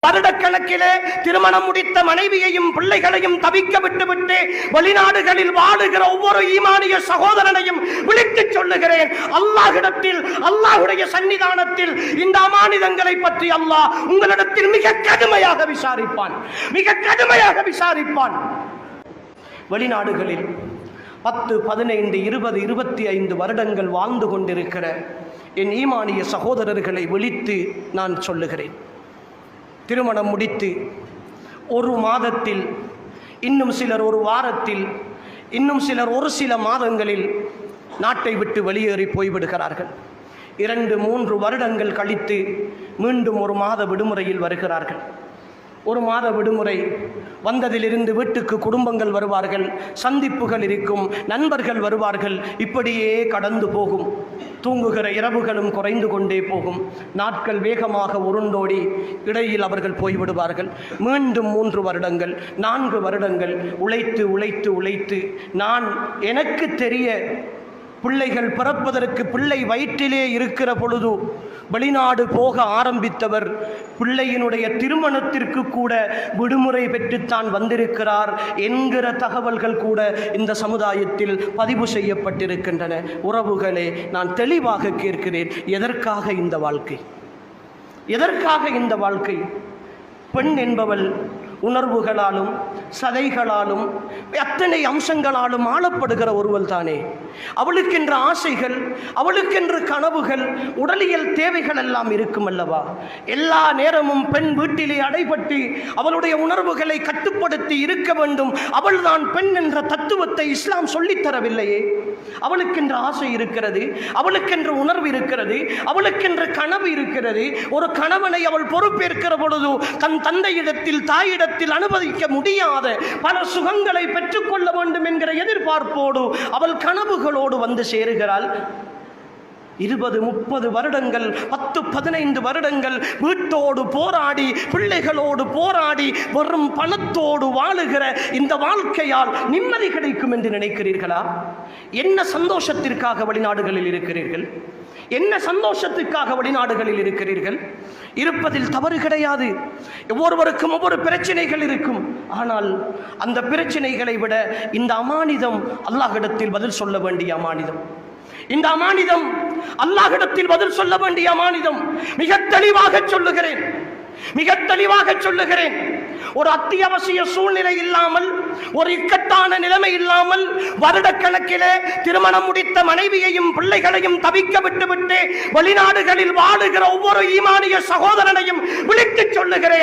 வருடக்கணக்கிலே திருமணம் முடித்த மனைவியையும் பிள்ளைகளையும் தவிக்க விட்டுவிட்டு வெளிநாடுகளில் வாழுகிற ஒவ்வொரு ஈமானிய சகோதரனையும் விழித்துச் சொல்லுகிறேன், அல்லாஹ்விடத்தில், அல்லாஹ்வுடைய சன்னிதானத்தில் இந்த அமானிதங்களை பற்றி அல்லாஹ் உங்களிடத்தில் மிக கடுமையாக விசாரிப்பான், மிக கடுமையாக விசாரிப்பான். வெளிநாடுகளில் 10, 15, 20, 25 வருடங்கள் வாழ்ந்து கொண்டிருக்கிற என் ஈமானிய சகோதரர்களை விழித்து நான் சொல்லுகிறேன், திருமணம் முடித்து ஒரு மாதத்தில், இன்னும் சிலர் ஒரு வாரத்தில், இன்னும் சிலர் ஒரு சில மாதங்களில் நாட்டை விட்டு வெளியேறி போய்விடுகிறார்கள். 2, 3 வருடங்கள் கழித்து மீண்டும் ஒரு மாத விடுமுறையில் வருகிறார்கள். ஒரு மாத விடுமுறை வந்ததிலிருந்து வீட்டுக்கு குடும்பங்கள் வருவார்கள், சந்திப்புகள் இருக்கும், நண்பர்கள் வருவார்கள், இப்படியே கடந்து போகும். தூங்குகிற இரவுகளும் குறைந்து கொண்டே போகும். நாட்கள் வேகமாக உருண்டோடி இடையில் அவர்கள் போய்விடுவார்கள். மீண்டும் 3 வருடங்கள், 4 வருடங்கள் உழைத்து உழைத்து உழைத்து நான் எனக்கு தெரிய பிள்ளைகள் பிறப்பதற்கு பிள்ளை வயிற்றிலே இருக்கிற பொழுது வெளிநாடு போக ஆரம்பித்தவர் பிள்ளையினுடைய திருமணத்திற்கு கூட விடுமுறை பெற்றுத்தான் வந்திருக்கிறார் என்கிற தகவல்கள் கூட இந்த சமுதாயத்தில் பதிவு செய்யப்பட்டிருக்கின்றன. உறவுகளே, நான் தெளிவாக கேட்கிறேன், எதற்காக இந்த வாழ்க்கை? எதற்காக இந்த வாழ்க்கை? பெண் என்பவள் உணர்வுகளாலும் சதைகளாலும் அத்தனை அம்சங்களாலும் ஆளப்படுகிற ஒருவள் தானே. அவளுக்கென்ற ஆசைகள், அவளுக்கென்ற கனவுகள், உடலியல் தேவைகள் எல்லாம் இருக்கும் அல்லவா? எல்லா நேரமும் பெண் வீட்டிலே அடைபட்டு அவளுடைய உணர்வுகளை கட்டுப்படுத்தி இருக்க வேண்டும். அவள்தான் பெண் என்ற தத்துவத்தை இஸ்லாம் சொல்லித்தரவில்லையே. அவளுக்கென்ற ஆசை இருக்கிறது, அவளுக்கென்ற உணர்வு இருக்கிறது, அவளுக்கென்ற கனவு இருக்கிறது. ஒரு கணவனை அவள் பொறுப்பேற்கிற பொழுது தன் தந்தையிடத்தில், தாயிடத்தில் அனுமதிக்க முடியாத பல சுகங்களை பெற்றுக்கொள்ள வேண்டும் என்கிற எதிர்பார்ப்போடு அவள் கனவுகளோடு வந்து சேருகிறாள். 20, 30 வருடங்கள், 10, 15 வருடங்கள் வீட்டோடு போராடி, பிள்ளைகளோடு போராடி, வெறும் பணத்தோடு வாழுகிற இந்த வாழ்க்கையால் நிம்மதி கிடைக்கும் என்று நினைக்கிறீர்களா? என்ன சந்தோஷத்திற்காக வெளிநாடுகளில் இருக்கிறீர்கள்? என்ன சந்தோஷத்துக்காக வெளிநாடுகளில் இருக்கிறீர்கள்? இருப்பதில் தவறு கிடையாது. ஒவ்வொருவருக்கும் ஒவ்வொரு பிரச்சனைகள் இருக்கும். ஆனால் அந்த பிரச்சனைகளை விட இந்த அமானிதம் அல்லாஹ்விடத்தில் பதில் சொல்ல வேண்டிய அமானிதம். இந்த அமானிதம் அல்லாஹ்விடத்தில் பதில் சொல்ல வேண்டிய அமானிதம். மிக தெளிவாக சொல்லுகிறேன், மிக தெளிவாக சொல்லுகிறேன். ஒரு அத்தியாவசிய சூழ்நிலை இல்லாமல், ஒரு இக்கட்டான நிலைமை இல்லாமல் வருடக்கணக்கிலே திருமணம் முடித்த மனைவியையும் பிள்ளைகளையும் தவிக்க விட்டுவிட்டு வெளிநாடுகளில் வாழுகிற ஒவ்வொரு ஈமானிய சகோதரனையும் விழித்துச் சொல்லுகிறேன்.